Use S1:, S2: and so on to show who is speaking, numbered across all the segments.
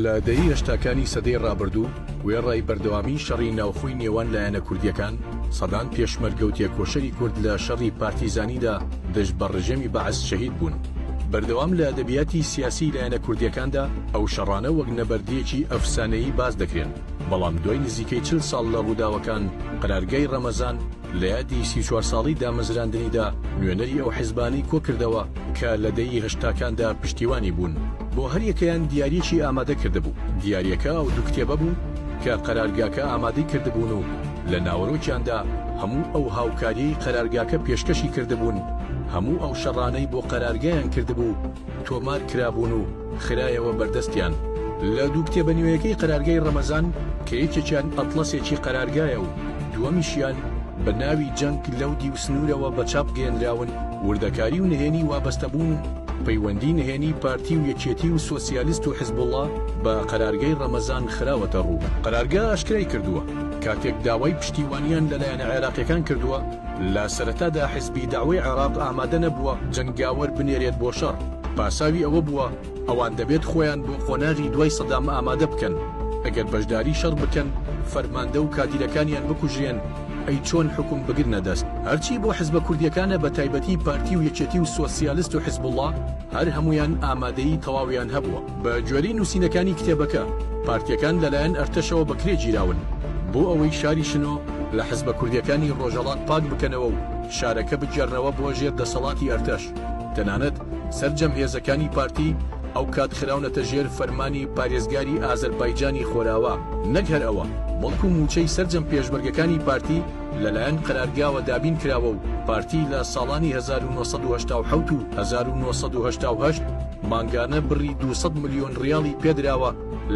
S1: لە دەی هەشتاکانی سەدەی ڕابردوو وێڕای بەردەوامی شەڕی ناوخۆی نێوان لایەنە کوردیەکان سەدان پێشمەرگە و تێکۆشەری کورد لە شەڕی پارتیزانیدا دەست بە ڕژێمی بەعەز شەهید بوون. بەردەوام لە ئەدەبیاتی سیاسی لایەنە کوردیەکاندا ئەو شەڕانە وەک نەبەردیەکی ئەفسانەیی باز دەکرێن، بەڵام دوای نزیکەی 40 ساڵ لە ڕووداوەکان قەرارگای ڕەمەزان لە یادی 34 ساڵی دامەزراندنیدا نوێنەری ئەو حیزبانەی کۆکردەوە کە لە دەی هەشتاکاندا پشتیوانی بوون. بۆ هەر یەکەیان دیاریەکی ئامادە کردبوو. دیاریەکە ئەو دوو کتێبە بوو کە قەرارگاکە ئامادەی کردبوون و لە ناوەڕۆکیاندا هەموو ئەو هاوکاریی قەرارگاکە پێشکەشی کردبوون، هەموو ئەو شەڕانەی بۆ قەرارگایان کردبوو تۆمار کرابوون و خرایەوە بەردەستیان. لە دوو کتێبە نوێیەکەی قەرارگای ڕەمەزان کە یەکێکیان ئەتڵەسێکی قەرارگایە و دووەمیشیان بە ناوی جەنگ لەودی و سنوورەوە بە چاپ گەێنراون، وردەکاری و نهێنی وابەستەبوون پەیوەندی نهێنی پارتی و یەکێتی و سۆسیالیست و حیزبوڵڵا بە قەرارگای ڕەمەزان خراوەتە ڕوو. قەرارگا ئاشکرای کردووە کاتێک داوای پشتیوانیان لەلایەنە عێراقیەکان کردووە لە سەرەتادا حیزبی داوای عێراق ئامادە نەبووە جەنگاوەر بنێرێت بۆ شەڕ. پاساوی ئەوە بووە ئەوان دەبێت خۆیان بۆ خۆناغی دوای سەدام ئامادە بکەن، ئەگەر بەشداری شەڕ بکەن فەرماندە و کادیرەکانیان بکوژێن، ئەی چۆن حکوم بگرنە دەست. هەرچی بۆ حیزبە کوردیەکانە بە تایبەتی پارتی و یەکێتی و سۆسیالیست و حیزبوڵڵا هەر هەمویان ئامادەیی تەواویان هەبووە. بە گوێرەی نووسینەکانی کتێبەکە پارتیەکان لەلایەن ئەرتەشەوە بەکرێ گیراون بۆ ئەوەی شاری شنۆ لە حیزبە کوردیەکانی ڕۆژهەڵات پاک بکەنەوە و شارەکە بجێڕنەوە بۆ ژێر دەسەڵاتی ئەرتەش. تەنانەت سەرجەم هێزەکانی پارتی ئەو کات خراونەتە ژێر فەرمانی پارێزگاری ئازەربایجانی خۆراوە. نەک هەر ئەوە، بەڵکو موچەی سەرجەم پێشمەرگەکانی پارتی لەلایەن قەرارگاوە دابین کراوە و پارتی لە ساڵانی 1970 و 1980 مانگانە بڕی 200 ملیۆن ریاڵی پێدراوە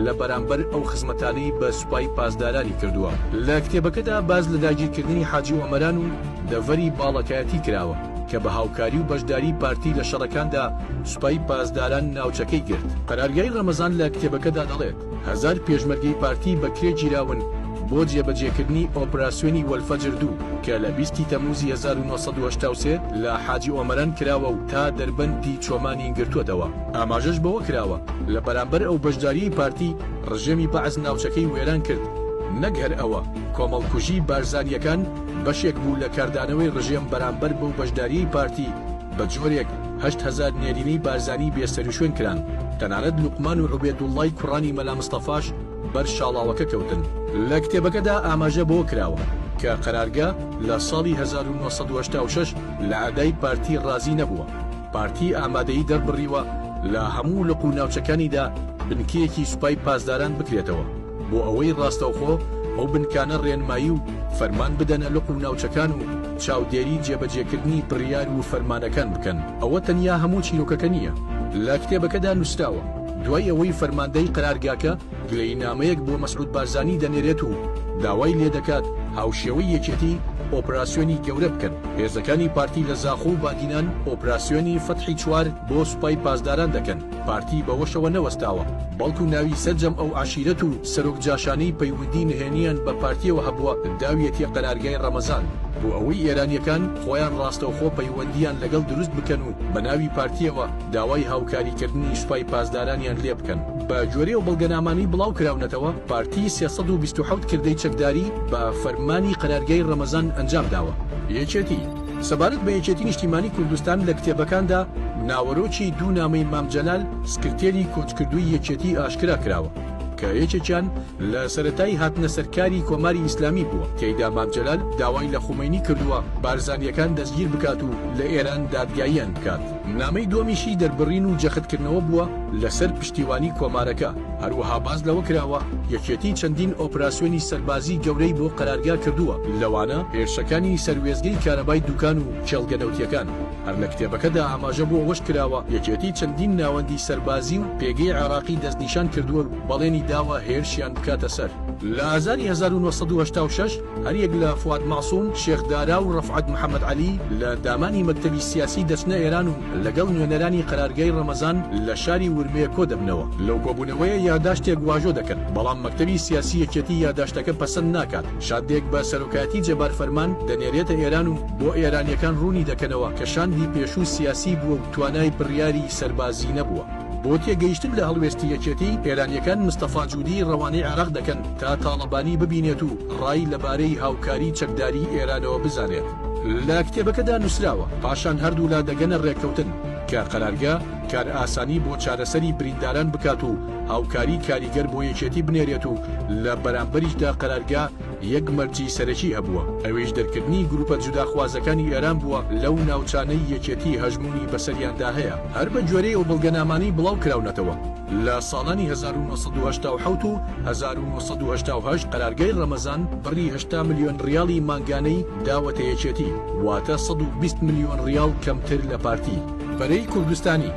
S1: لە بەرامبەر ئەو خزمەتانەی بە سوپای پاسدارانی کردووە. لە کتێبەکەدا باز لە داگیرکردنی حاجی ئۆمەران و دەڤەری باڵەکایەتی کراوە کە بە هاوکاری و بەشداری پارتی لە شەڕەکاندا سوپای پاسداران ناوچەکەی گرت. قەرارگای ڕەمەزان لە کتێبەکەدا دەڵێت 1000 پێشمەرگەی پارتی بەکرێ گیراون بۆ جێبەجێکردنی ئۆپراسیۆنی وەلفەجر 2 کە لە 20 تەموزی 1983 لە حاجی ئۆمەران کراوە و تا دەربەندی چۆمانی گرتووەتەوە. ئاماژەش بەوە کراوە لە بەرامبەر ئەو بەشداریی پارتی ڕژێمی بەعەز ناوچەکەی وێران کرد. نەک هەر ئەوە، کۆمەڵکوژی بارزانیەکان بەشێک بوو لە کاردانەوەی ڕژێم بەرامبەر بەو بەشداریی پارتی بە جۆرێک 8000 نێرینەی بارزانی بێسەر و شوێن کران. تەنانەت لوقمان و عوبێدوڵڵای کوڕانی مەلا مستەفاش بەر شاڵاوەکە کەوتن. لە کتێبەکەدا ئاماژە بۆ کراوە کە قەرارگا لە ساڵی 1986 لە ئادای پارتی ڕازی نەبووە. پارتی ئامادەیی دەربڕیوە لە هەموو لقو و ناوچەکانیدا بنکەیەکی سوپای پاسداران بکرێتەوە بۆ ئەوەی ڕاستەوخۆ ئەو بنکانە ڕێنمایی و فەرمان بدەنە لقو و ناوچەکان و چاودێری جێبەجێکردنی بڕیار و فەرمانەکان بکەن. ئەوە تەنیا هەموو چیرۆکەکە نییە. لە کتێبەکەدا نووسراوە دوای ئەوەی فەرماندەی قەرارگاکە گلەیینامەیەک بۆ مەسعود بارزانی دەنێرێت و داوای لێ دەکات هاوشێوەی یەکێتی ئۆپراسیۆنی گەورە بکەن. هێزەکانی پارتی لە زاخۆ و بادینان ئۆپراسیۆنی فەتحی چوار بۆ سوپای پاسداران دەکەن. پارتی بەوەشەوە نەوەستاوە، بەڵکو ناوی سەرجەم ئەو عاشیرەت و سەرۆک جاشانەی پەیوەندی نهێنیان بە پارتیەوە هەبووە داویەتی قەرارگای ڕەمەزان بۆ ئەوەی ئێرانیەکان خۆیان ڕاستەوخۆ پەیوەندیان لەگەڵ دروست بکەن و بە ناوی پارتیەوە داوای هاوکاریکردنی سوپای پاسدارانیان لێ بکەن. بە جۆرەی و بەڵگەنامانی بڵاو کراونەتەوە پارتی 327 کردەی چەکداری بە فەرمانی قەرارگای ڕەمەزان ئەنجام داوە. یەکێتی سەبارەت بە یەکێتی نیشتیمانی کوردستان لە کتێبەکاندا ناوەرۆکی دوو نامەی مام جەلال سکرتێری کۆچکردووی یەکێتی ئاشکرا کراوە کە یەکێکیان لە سەرەتای هاتنە سەرکاری کۆماری ئیسلامی بووە. تێیدا مام جەلال داوای لە خومەینی کردووە بارزانیەکان دەستگیر بکات و لە ئێران دادگاییان بکات. نامەی دووەمیشی دەربڕین و جەختکردنەوە بووە لەسەر پشتیوانی کۆمارەکە. هەروەها باز لەوە کراوە یەکێتی چەندین ئۆپراسیۆنی سەربازی گەورەی بۆ قەرارگا کردووە، لەوانە هێرشەکانی سەروێزگەی کارەبای دوکان و کێڵگەنەوتیەکان. هەر لە کتێبەکەدا ئاماژە بۆ ئەوەش کراوە یەکێتی چەندین ناوەندی سەربازی و پێگەی عێراقی دەستنیشان کردووە و بەڵێنی داوە هێرشیان بکاتە سەر. لە ئازاری 1986 هەریەک لە فواد ماسووم، شێخ دارا و ڕەفعەت محەممەد عەلی لە دامانی مەکتەبی سیاسی دەچنە ئێران و لەگەڵ نوێنەرانی قەرارگای ڕەمەزان لە شاری ورمێ کۆ دەبنەوە. لەو کۆبوونەوەیە یاداشتێک واژۆ دەکەن، بەڵام مەکتەبی سیاسی یەکێتی یاداشتەکە پەسەند ناکات. شادێک بە سەرۆکایەتی جەبار فەرمان دەنێرێتە ئێران و بۆ ئێرانیەکان ڕوونی دەکەنەوە کە شاندی پێشوو سیاسی بووە و توانای بڕیاری سەربازی نەبووە. بۆ تێگەیشتن لە هەڵوێستی یەکێتی ئێرانیەکان مستەفا جوودی ڕەوانەی عێراق دەکەن تا تاڵەبانی ببینێت و ڕای لەبارەی هاوکاری چەکداری ئێرانەوە بزانێت. لە کتێبەکەدا نووسراوە پاشان هەردوو لا دەگەنە ڕێککەوتن کە قەرارگا کار ئاسانی بۆ چارەسەری برینداران بکات و هاوکاری کاریگەر بۆ یەکێتی بنێرێت و لە بەرامبەریشدا قەرارگا یەک مەرجی سەرەکی هەبووە، ئەوێش دەرکردنی گروپە جوداخوازەکانی ئێران بووە لەو ناوچانەی یەکێتی هەژمونی بەسەریاندا هەیە. هەر بە گوێرەی ئەو بڵگەنامانەی بڵاو کراونەتەوە. لە ساڵانی 1970 و 1980 قەرارگای ڕەمەزان بڕی 80 ملیۆن ریاڵی مانگانەی داوەتە یەکێتی، واتە 120 ملیۆن ریاڵ کەمتر لە پارتی. بەرەی کوردستانی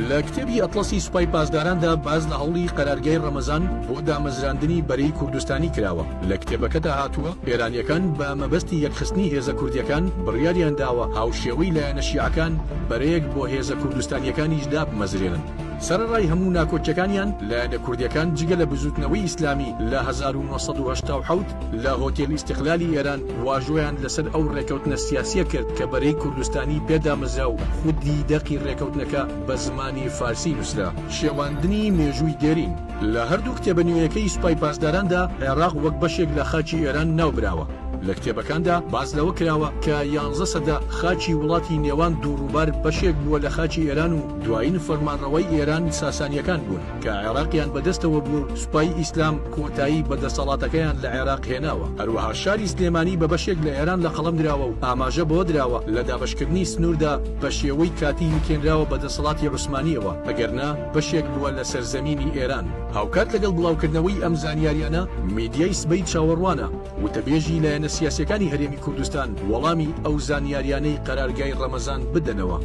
S1: لە کتێبی ئەتڵەسی سوپای پاسداراندا باز لە هەوڵی قەرارگای ڕەمەزان بۆ دامەزراندنی بەرەی کوردستانی کراوە. لە کتێبەکەدا هاتووە ئێرانیەکان بە مەبەستی یەکخستنی هێزە کوردیەکان بڕیاریان داوە هاوشێوەی لایەنە شیعەکان بەرەیەک بۆ هێزە کوردستانیەکانیشدا بمەزرێنن. سەرەڕای هەموو ناکۆچەکانیان لایەنە کوردیەکان جگە لە بزوتنەوەی ئیسلامی لە 1970 لە هۆتێل ئیستیقلالی ئێران واژۆیان لەسەر ئەو ڕێکەوتنە سیاسیە کرد کە بەرەی کوردستانی پێدامەزرا و خودی دەقی ڕێکەوتنەکە بە زمانی فارسی نووسرا. شێواندنی مێژووی دێرین لە هەردوو کتێبە نوێیەکەی سوپای پاسداراندا عێراق وەک بەشێک لە خاچی ئێران ناوبراوە. لە کتێبەکاندا باز لەوە کراوە کە 11 سەدە خاچی وڵاتی نێوان دووڕووبار بەشێک بووە لە خاچی ئێران و دوایین فەرمانڕەوەی ئێران ساسانیەکان بوون کە عێراقیان بەدەستەوە بوو سوپای ئیسلام کۆتایی بەدەسەڵاتەکەیان لە عێراق هێناوە. هەروەها شاری سلێمانی بە بەشێک لە ئێران لە قەڵەم دراوە و ئاماژە بۆ درراوە لە دابەشکردنی سنووردا بە شێوەی کاتی نکێنراوە بەدەسەڵاتی عوسمانیەوە، ئەگەرنا بەشێک بووە لە سەرزەمینی ئێران. هاوکات لەگەڵ بڵاوکردنەوەی ئەم زانیاریانە میدیای سبەی چاوەڕوانە وتەبێژی لایەنە سیاسیەکانی هەرێمی کوردستان وەڵامی ئەو زانیاریانەی قەرارگای ڕەمەزان بدەنەوە.